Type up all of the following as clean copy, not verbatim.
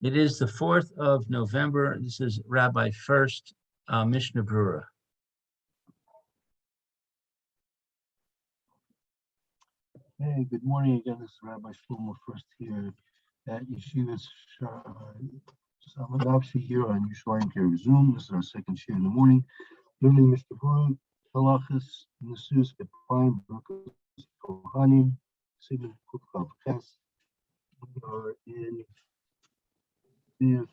It is the 4th of November. This is Rabbi Furst, Mishna Berura. Hey, good morning again. This is Rabbi Shlomo Furst here at Yeshiva's Actually here on Yeshua Care Zoom. This is our second share in the morning. Learning Mr. Berura, Halachas, Nesus, Kepayim, Berukos, Kohanim, Sigmund Kukov Ches. We are in Biv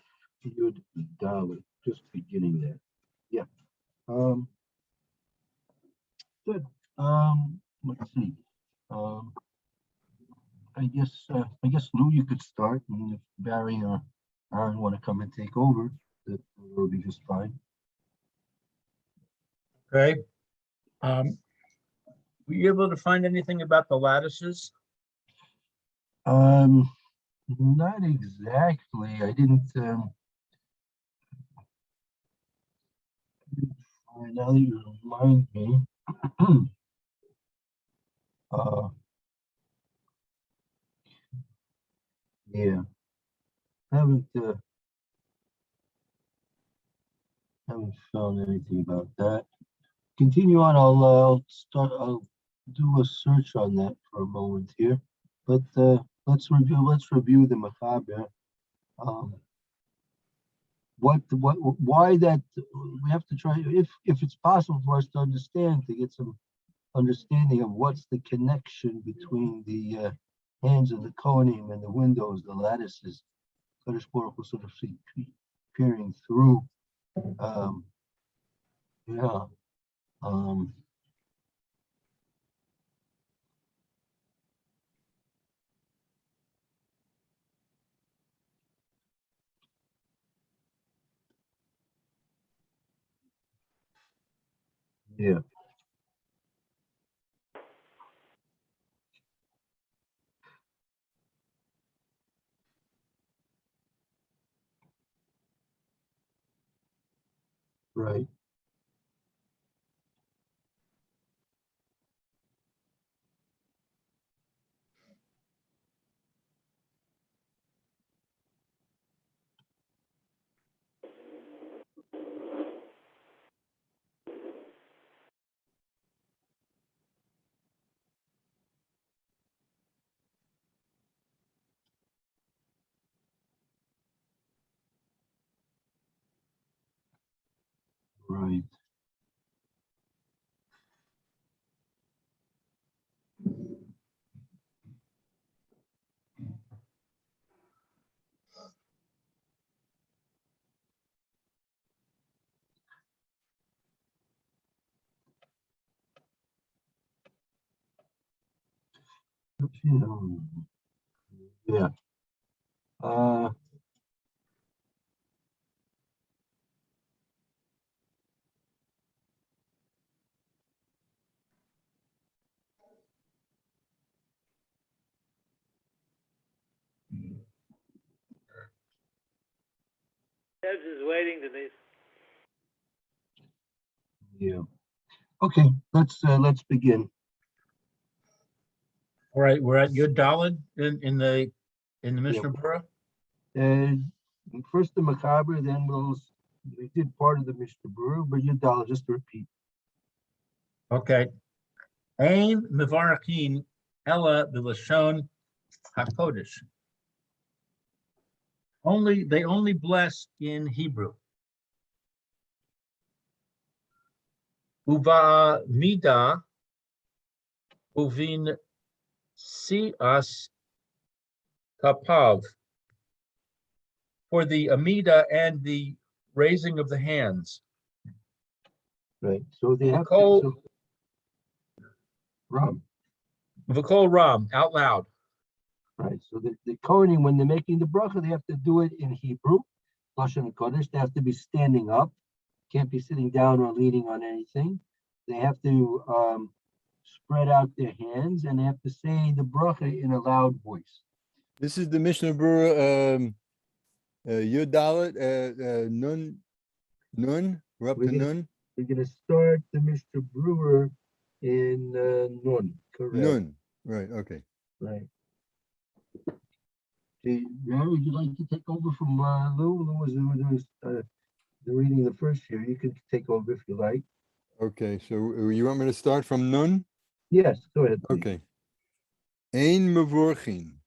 Yud Dalit, just beginning there. Yeah. Good. Let's see. I guess Lou, you could start, and if Barry or Aaron want to come and take over, that will be just fine. Okay. Were you able to find anything about the lattices? Not exactly. I didn't now that you remind me. Yeah, haven't found anything about that. Continue on. I'll do a search on that for a moment here. But let's review the Machaber. Why that we have to try, if it's possible for us to understand, to get some understanding of what's the connection between the hands of the Kohanim and the windows, the lattices. Kadosh Baruch Hu sort of peering through. Yeah. Yeah. Right. Right. Yeah. Debs is waiting, Denise. Yeah. Okay, let's begin. All right, we're at Yud Dalet in the Mishnah Berura. And first the Machaber, then we did part of the Mishnah Berura, but Yud Dalet, just to repeat. Okay. Ein Mivarakin Ella B'Lashon HaKodesh. They only bless in Hebrew. Uva Mida Uvin Sias Kapav. For the Amida and the raising of the hands. Right. So they have Ram. V'kol Ram, out loud. Right. So the Kohanim, when they're making the bracha, they have to do it in Hebrew, Lashon HaKodesh. They have to be standing up, can't be sitting down or leaning on anything. They have to spread out their hands, and they have to say the bracha in a loud voice. This is the Mishnah Berura, Yud Dalet, Nun, we're up to Nun. We're going to start the Mishnah Berura in Nun, correct? Nun, right, okay. Right. Mary, would you like to take over from Lou? Lou was the reading the first year. You could take over if you like. Okay, so you want me to start from Nun? Yes, go ahead, please. Okay. Ein mevorchin.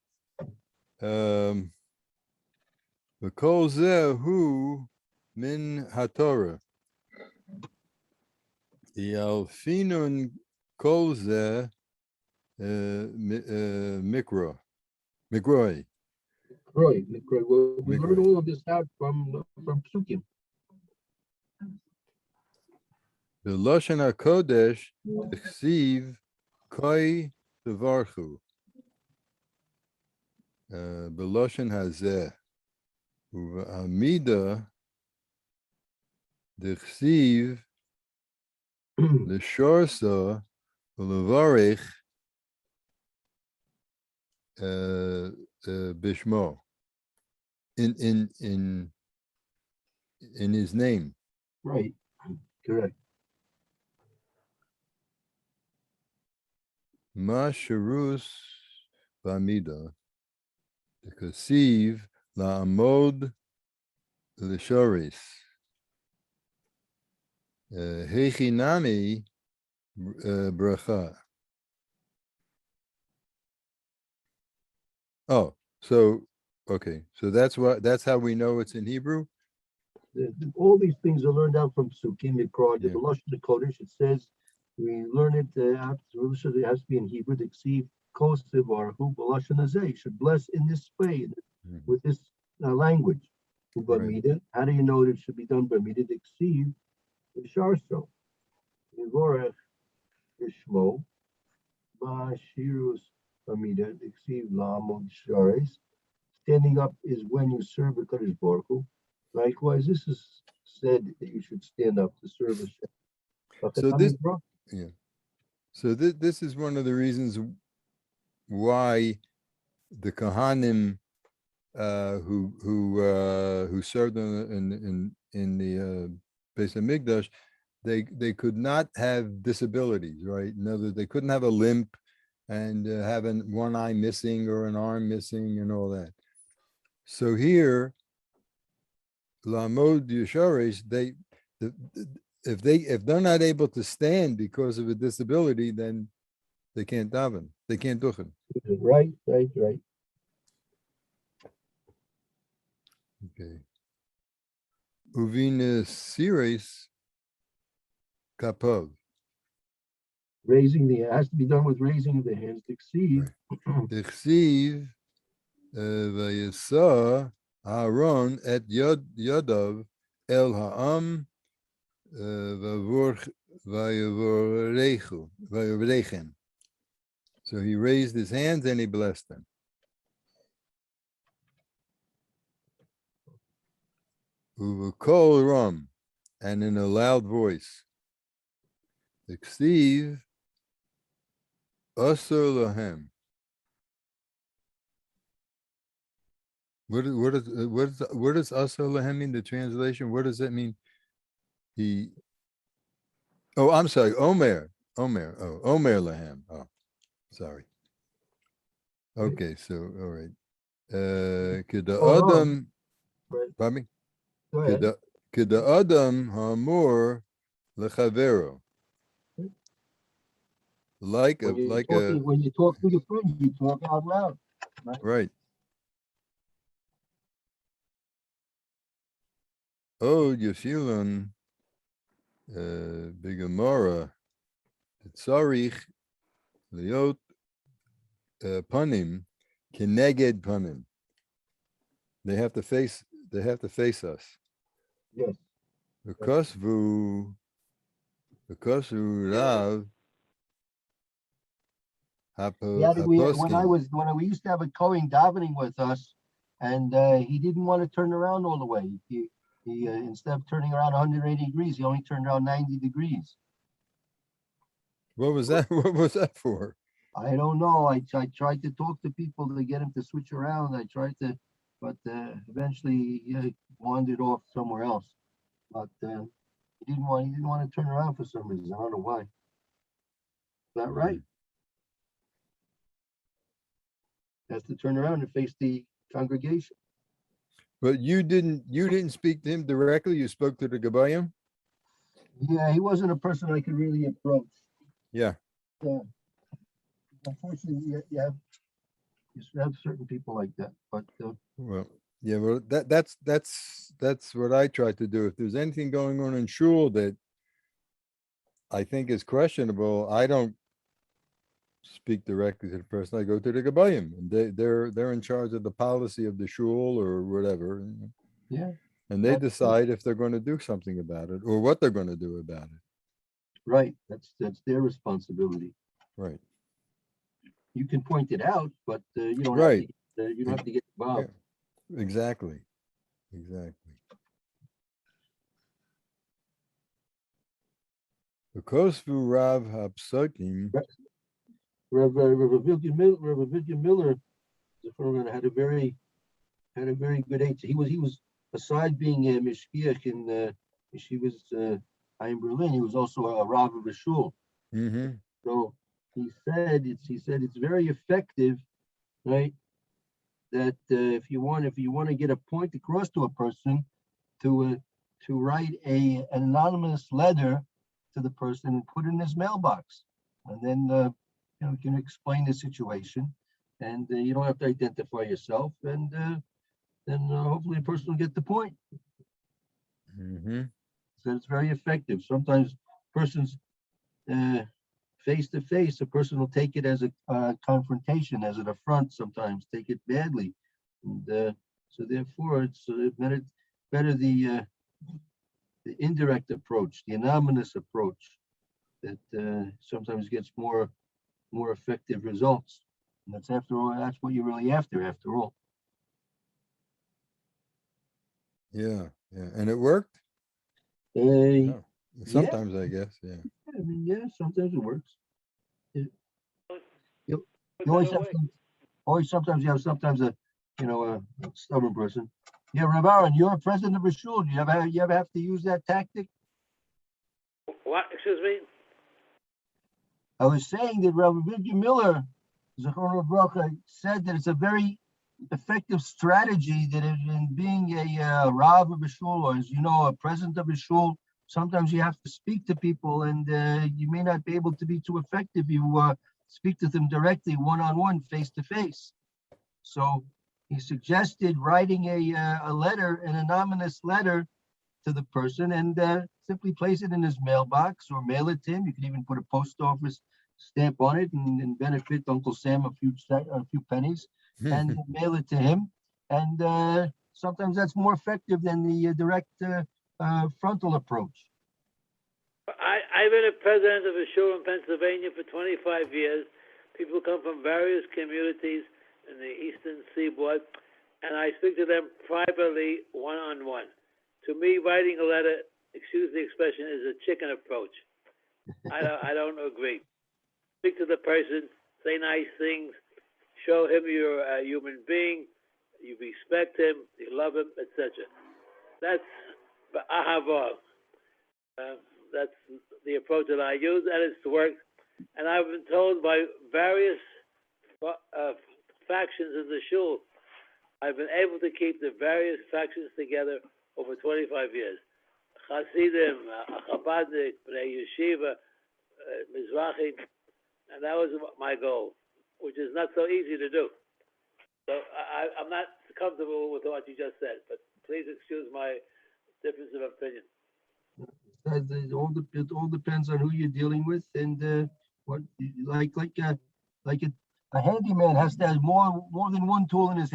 V'kol zeh hu min haTorah. Yalfinun kol zeh mikroi. Roy, we learned Mikroy. all of this out from Psukim. B'loshen hakodesh t'chsiv koi tevarchu. B'loshen hazeh. U'amida t'chsiv l'shorsa u'levarich bishmo. In his name. Right, correct. Ma sharus b'amida t'kasiv la'amod l'shoris. Hechinami bracha. Oh, so okay, so that's how we know it's in Hebrew. All these things are learned out from Psukim. The Yeah. B'loshen the Kodesh, it says we learn it out. It has to be in Hebrew. The Ksiv Kosiv or Hu B'loshen Hazeh. You should bless in this way, Mhm. with this language. Right. B'mida. How do you know that it should be done? B'mida the Ksiv Sharso. Yivorech Ishmo. Ba'ashirus B'mida the Ksiv La'amod Shares. Standing up is when you serve the Kodesh Baruch Hu. Likewise, this is said that you should stand up to serve Hashem. So this, yeah. So this is one of the reasons why the Kohanim who served in the Beis Hamikdash, they could not have disabilities, right? In other words, they couldn't have a limp and having one eye missing or an arm missing and all that. So here, Lamod Yesharesh, if they're not able to stand because of a disability, then they can't daven. They can't duchen. Right. Okay. Uvina Sires Kapov. It has to be done with raising of the hands. Succeed. Ichsiv vayisa Aaron et Yadav el ha'am vayorechem. So he raised his hands and he blessed them. Uvakol ram, and in a loud voice. Ichsiv asur lahem. What does asur lahem mean? The translation. What does that mean? I'm sorry. Omer. Omer lahem. Oh, sorry. Okay, so all right. Kida Adam. Pardon me. Go ahead. Kida Adam hamur lechavero. When you talk to your friends, you talk out loud. Right. Oh, Yefilon Bigamora Tzarich Liot Panim Keneged Panim. They have to face us. Yes. Because Rav When we used to have a Kohen davening with us, and he didn't want to turn around all the way. He instead of turning around 180 degrees, he only turned around 90 degrees. What was that? What was that for? I don't know. I tried to talk to people to get him to switch around. But eventually he wandered off somewhere else. But he didn't want to turn around for some reason. I don't know why. Is that right? Has to turn around and face the congregation. But you didn't speak to him directly. You spoke to the Gabayim? Yeah, he wasn't a person I could really approach. Yeah. Unfortunately, you have certain people like that, but Well, yeah, well, that's what I try to do. If there's anything going on in shul that I think is questionable, I don't speak directly to the person. I go to the Gabayim, and they're in charge of the policy of the shul or whatever. yeah, And they That's- decide if they're going to do something about it or what they're going to do about it. right. That's their responsibility. Right. You can point it out, but you don't Right. have to. You don't have to get involved. Exactly. Exactly. Because Rav Hapsakim, Rev. Vidya Miller, had a very good age. He was aside being a mishkiach in she was in Berlin. He was also a Rav of a shul. mm-hmm. So he said it's very effective, right? That if you want to get a point across to a person, to write an anonymous letter to the person and put it in his mailbox, and then you can explain the situation, and you don't have to identify yourself, and then hopefully the person will get the point. Mm-hmm. So it's very effective. Sometimes persons face to face, a person will take it as a confrontation, as an affront. Sometimes take it badly, and so therefore it's better the indirect approach, the anonymous approach, that sometimes gets more effective results. And that's that's what you're really after all. Yeah. Yeah. And it worked? Uh, Oh, sometimes, I guess. Yeah. I mean, yeah, sometimes it works. You Put always that have away. sometimes you have a stubborn person. Yeah, Rav Aaron, you're a president of a shul. Do you ever have to use that tactic? What? Excuse me? I was saying that Rabbi Vidya Miller, Zechron Baruch, said that it's a very effective strategy that in being a Rav of a shul, or as you know, a president of a shul, sometimes you have to speak to people, and you may not be able to be too effective. You speak to them directly, one-on-one, face-to-face. So he suggested writing a letter, an anonymous letter to the person, and simply place it in his mailbox or mail it to him. You can even put a post office stamp on it and benefit Uncle Sam a few pennies and mail it to him. And sometimes that's more effective than the direct frontal approach. I've been a president of a shul in Pennsylvania for 25 years. People come from various communities in the Eastern Seaboard, and I speak to them privately, one-on-one. To me, writing a letter, excuse the expression, is a chicken approach. I don't agree. Speak to the person, say nice things, show him you're a human being, you respect him, you love him, etc. That's ahava. That's the approach that I use, and it's worked. And I've been told by various factions in the shul, I've been able to keep the various factions together over 25 years. Hasidim, Chabadnik, Bnei Yeshiva, Mizrahi, and that was my goal, which is not so easy to do. So I'm not comfortable with what you just said, but please excuse my difference of opinion. It all depends on who you're dealing with, and what a handyman has to have more than one tool in his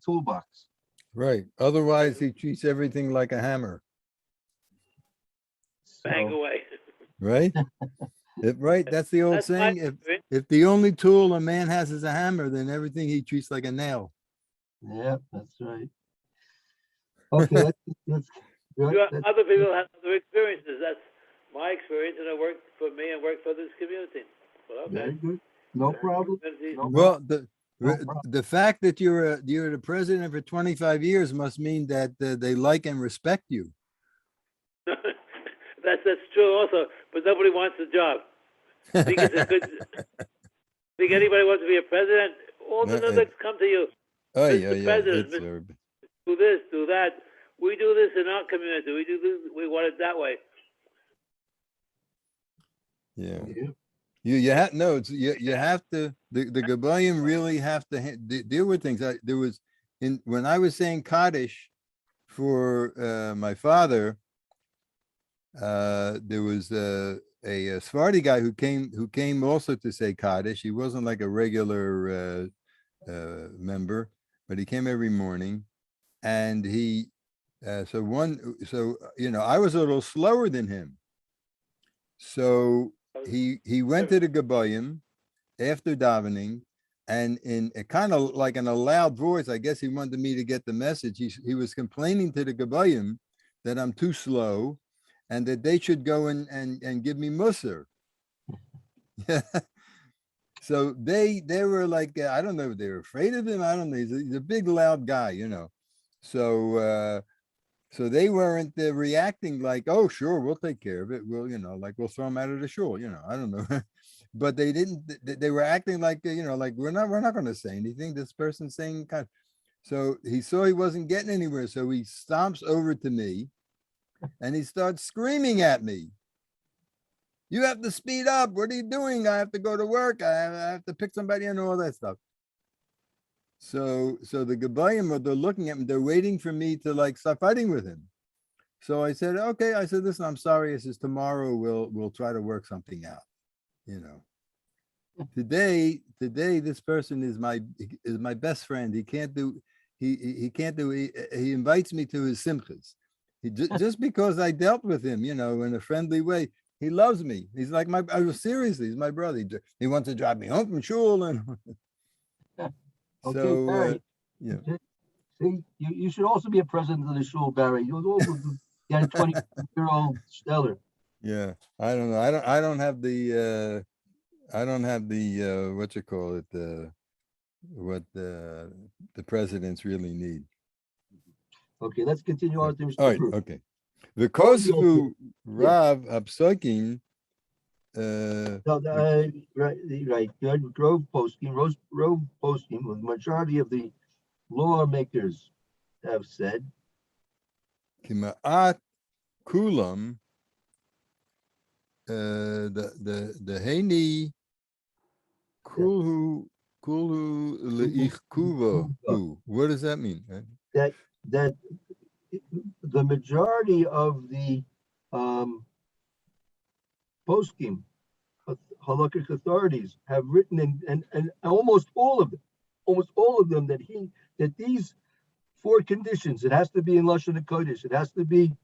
toolbox. Right. Otherwise, he treats everything like a hammer. Bang So, away. Right? Right. That's the old That's my saying. experience. If the only tool a man has is a hammer, then everything he treats like a nail. yeah, that's right. Okay, that's good. Other people have other experiences. That's my experience, and it worked for me and worked for this community. Well, okay. Very good. No problem. No Well, No problem. the fact that you're the president for 25 years must mean that they like and respect you. That's true also, but nobody wants the job. Think it's a good. Think anybody wants to be a president? All the nuggets come to you. Oh, Mr. yeah, yeah. President, It's, do this, do that. We do this in our community. We do this. We want it that way. yeah. Yeah. You have, no, it's, you have to, the Gabayim really have to deal with things. There was, when I was saying Kaddish for my father, there was a Sephardi guy who came also to say Kaddish. He wasn't like a regular member, but he came every morning. And he, so I was a little slower than him. So he went to the Gabayim after davening, and in a kind of like in a loud voice, I guess he wanted me to get the message. He was complaining to the Gabayim that I'm too slow, and that they should go and give me Musar. So they were like, I don't know if they were afraid of him. I don't know. He's a big, loud guy, So so they weren't reacting like, oh, sure, we'll take care of it. We'll, like we'll throw him out of the shul, I don't know. But they didn't, they were acting like, like we're not going to say anything. This person's saying kind of, so he saw he wasn't getting anywhere. So he stomps over to me and he starts screaming at me. You have to speed up. What are you doing? I have to go to work. I have to pick somebody and all that stuff. So the Gabayim, they're looking at me, they're waiting for me to like start fighting with him. So I said, okay. I said, listen, I'm sorry. I says, tomorrow we'll try to work something out. Today, this person is my best friend. He invites me to his simchas. Just because I dealt with him, in a friendly way. He loves me. He's like seriously, he's my brother. He wants to drive me home from shul and Okay, so Barry. yeah. See, you should also be a president of the shul, Barry. You also got a 20-year-old stellar. Yeah, I don't know. I don't have the what you call it, what the presidents really need. Okay, let's continue on to Mr. All right, Bruce. okay. The Kosvu Rav Absokin. Right. Grove posting, with majority of the lawmakers have said, Kima'at Kulam. The Heini Kulhu Le'ichkuva. What does that mean? that the majority of the poskim, halakhic authorities, have written, and almost all of them, that these four conditions, it has to be in Lashon HaKodesh, it has to be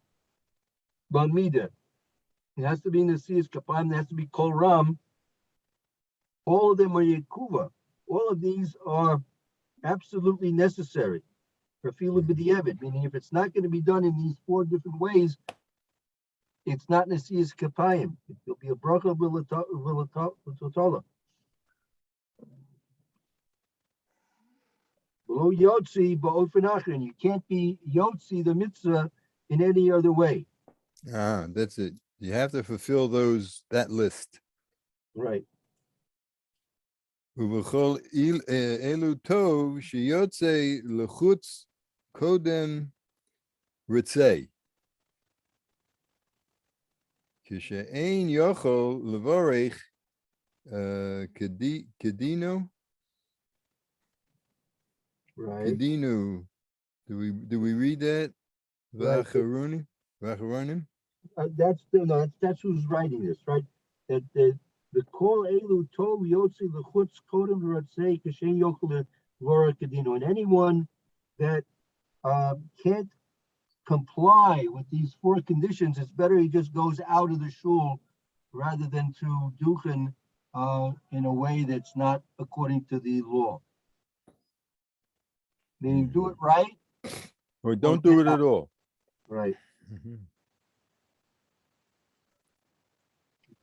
Balmida, it has to be Nasias Kapam, it has to be Kol Ram. All of them are Yekuva. All of these are absolutely necessary for Fila B'di'evet, meaning if it's not going to be done in these four different ways, it's not Nasias Kapayim. It'll be a bracha v'latotala. Below Yotzi ba'ofen achrin. You can't be Yotzi the mitzvah in any other way. That's it. You have to fulfill that list. Right. Ubechol elu tov sheyotze lechutz kodem ritzei. Kishe'ein yochol levorech kedino. Right. Kedinu. Do we read that? Right. Vacharonim? That's who's writing this, right? That the kol elu tov yotzi lechutz kodem ritzei kishein yochol levorech kedino, and anyone that can't comply with these four conditions, it's better he just goes out of the shul rather than to duchen in a way that's not according to the law. Meaning, do it right or don't do it at all. Right.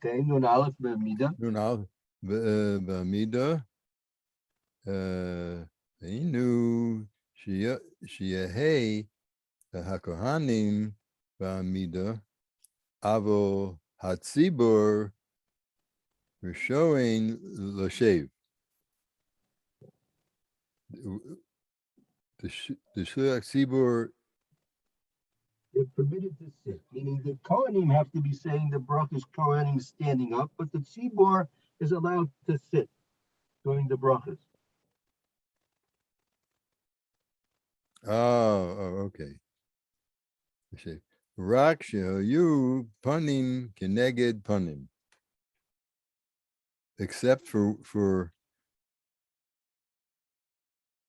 Okay. Nun aleph b'mida. Nun aleph b'mida. Inu sheyehei hakohanim b'mida avo hatzibur v'shoin l'shev. the Shliach Tzibur, They're permitted to sit, meaning the Kohanim have to be saying the brachas Kohanim standing up, but the Tzibor is allowed to sit during the brachas. okay. Rak shehayu panim keneged panim. Except for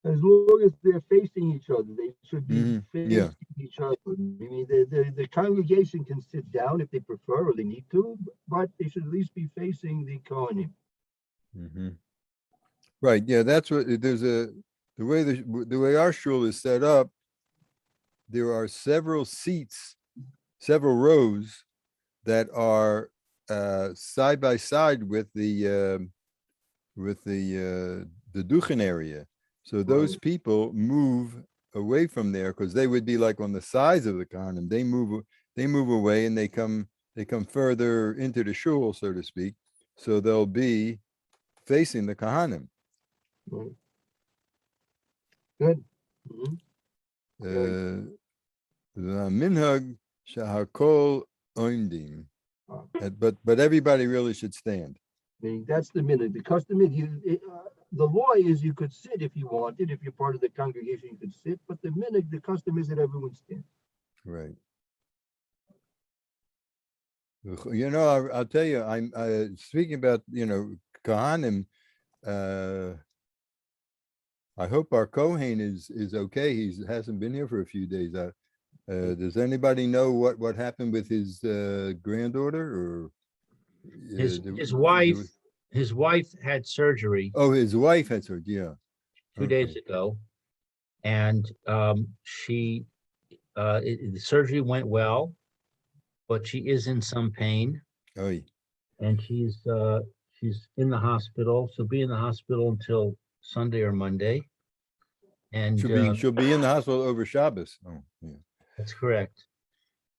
As long as they're facing each other, they should be Mhm, facing yeah. each other. I mean, the congregation can sit down if they prefer or they need to, but they should at least be facing the Kohanim. Mhm. Right, yeah, that's what there's the way our shul is set up. There are several seats, several rows that are side by side with the duchen area. So those Right. people move away from there because they would be like on the sides of the Kohanim. They move away and they come further into the shul, so to speak. So they'll be facing the Kohanim. Right. Good. Mhm. The minhag shahakol oindim. Ah. But everybody really should stand. Meaning that's the minute. The custom is the law is you could sit if you wanted. If you're part of the congregation, you could sit. But the minute, the custom is that everyone stands. Right. You know, I'll tell you, I'm speaking about, Kohanim. I hope our Kohen is okay. He hasn't been here for a few days. Does anybody know what happened with his granddaughter or His wife had surgery Oh, his wife had surgery. Yeah. 2 days ago, and the surgery went well, but she is in some pain, Oh, and she's in the hospital. She'll be in the hospital until Sunday or Monday, and she'll be in the hospital over Shabbos. Oh, yeah. that's correct.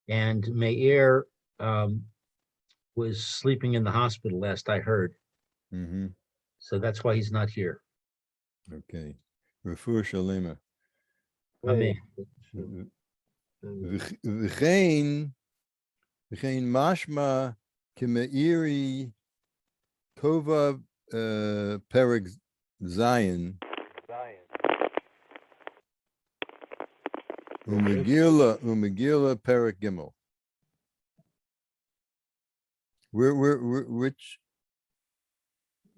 And Meir was sleeping in the hospital last I heard, Mm-hmm. so that's why he's not here. Okay. Refuah Shalema. Amen. V'chein mashma k'meiri tova perek Zion umegila perek gimel. Which?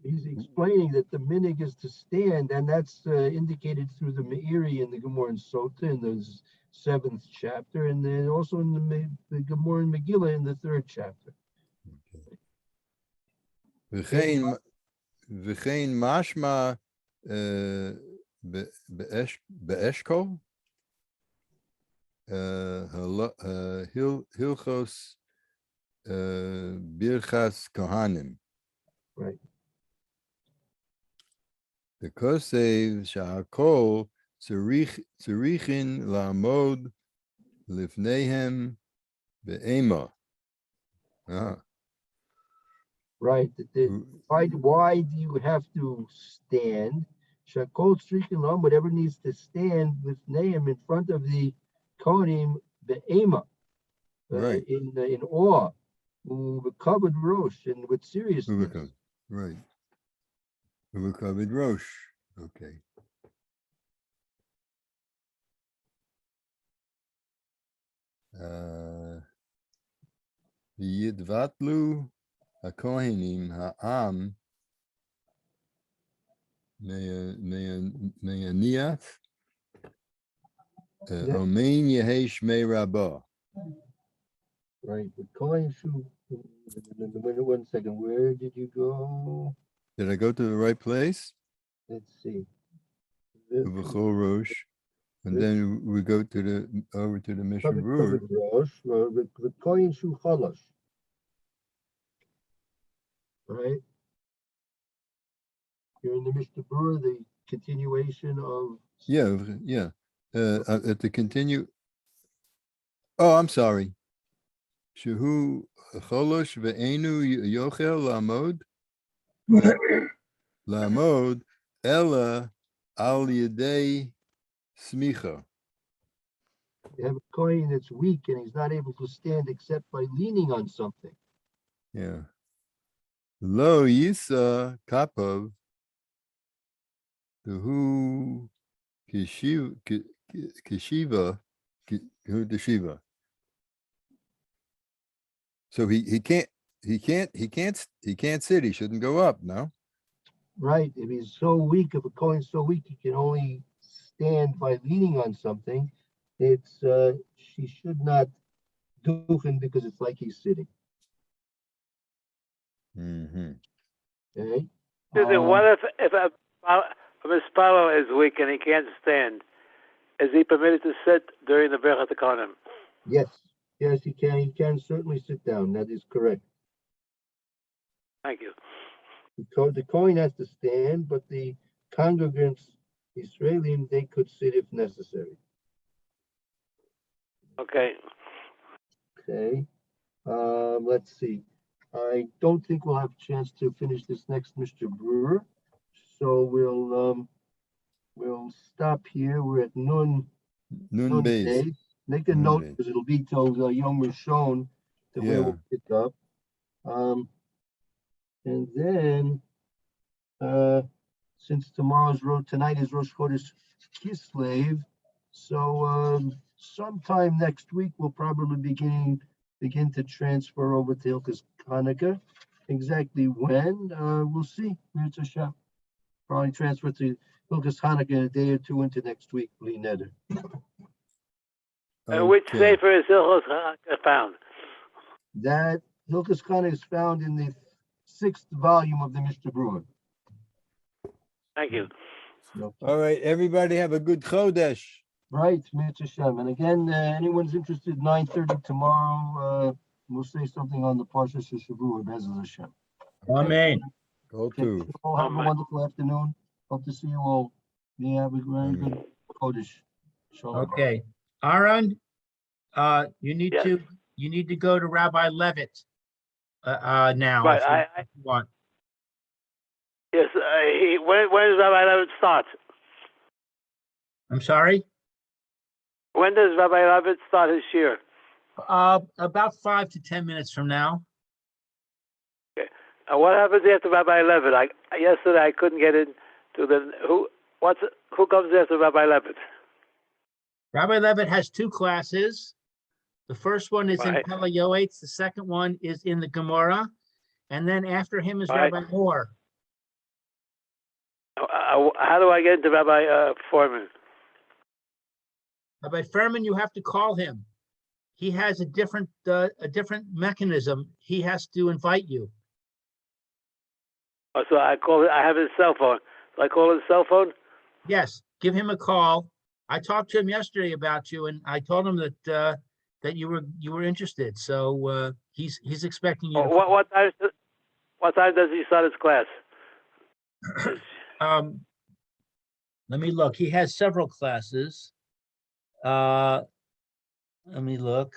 He's explaining that the minig is to stand, and that's indicated through the Meiri in the Gemara in Sota in the 7th chapter, and then also in the Gemara in Megillah in the 3rd chapter. V'chein mashma be'eshkol hilchos birchas kohanim. Right. The kosev shahakol tzarichin la'amod lifneihem be'ema. Right. Why do you have to stand? Shakol stricken lam, whatever needs to stand with Nahum in front of the Kohanim, the Ema, Right. in awe, with covered rosh and with seriousness. Right. Covered rosh. Okay. Yidvatlu hakohenim ha'am meyaniat omein yehei shmei rabbah. Right. The Kohen Shu. Wait 1 second. Where did you go? Did I go to the right place? Let's see. B'chol rosh, and then we go over to the Mishnah Berura. The Kohen Shu Chalash. Right. You're in the Mishnah Berura, the continuation of. Yeah. At the continue. Oh, I'm sorry. Shehu cholosh ve'enu yochel lamod ella al yedei smicha. You have a Kohen that's weak and he's not able to stand except by leaning on something. Yeah. Lo yisa kapav. Who kishiva kishiva who deshiva. So he can't sit. He shouldn't go up. No. Right. If he's so weak, if a Kohen's so weak, he can only stand by leaning on something. It's she should not do him because it's like he's sitting. Mm-hmm. Okay. What if a Mispalo is weak and he can't stand? Is he permitted to sit during the Birchat HaKohanim? Yes, yes, he can. He can certainly sit down. That is correct. Thank you. The Kohen has to stand, but the congregants, Israelim, they could sit if necessary. Okay. Okay. Let's see. I don't think we'll have a chance to finish this next, Mr. Brewer. So we'll stop here. We're at Nun Nun base. Beis. Make a Nun note Beis. because it'll be till the Yom Rishon that where Yeah. we'll pick up. And then since tonight is Rosh Chodesh Kislev, so sometime next week we'll probably begin to transfer over to Hilchos Hanukkah. Exactly when, we'll see. It's a shot. Probably transfer to Hilchos Hanukkah a day or two into next week, Bli Neder. Which Okay. sefer is Hilchos Hanukkah found? That Hilchos Hanukkah is found in the 6th volume of the Mishna Berura. Thank you. So, All right, everybody have a good Chodesh. right, Mitzvah Shem. And again, anyone's interested, 9:30 tomorrow, we'll say something on the Parsha Shavua, Be'ezras Hashem. Amen. Go Okay, to. you all have a Amen. wonderful afternoon. Hope to see you all. May have a very good Chodesh. Shalom. Okay. Aaron, you need Yes. to go to Rabbi Levitt now. Right. if you I want. yes. When does Rabbi Levitt start? I'm sorry? When does Rabbi Levitt start his year? About 5 to 10 minutes from now. What happens after Rabbi Levitt? Yesterday I couldn't get into who comes after Rabbi Levitt? Rabbi Levitt has 2 classes. The first one is in Right. Pele Yoetz. The second one is in the Gemara. And then after him is Right. Rabbi Moore. How do I get into Rabbi Foreman? Rabbi Furman, you have to call him. He has a different mechanism. He has to invite you. Oh, so I have his cell phone. So I call his cell phone? Yes, give him a call. I talked to him yesterday about you, and I told him that you were interested. So he's expecting you. Oh, what time does he start his class? Let me look. He has several classes. Let me look.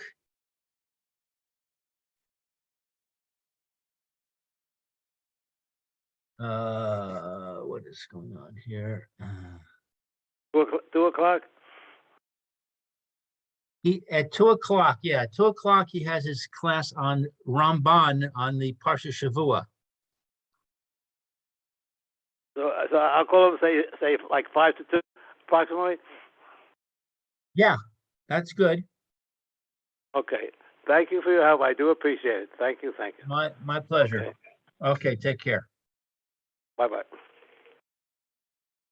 What is going on here? 2 o'clock? He at 2 o'clock. Yeah, at 2 o'clock he has his class on Ramban on the Parsha Shavua. So I'll call him, say like 5 to 2 approximately? Yeah, that's good. Okay. Thank you for your help. I do appreciate it. Thank you. My pleasure. Okay, take care. Bye-bye.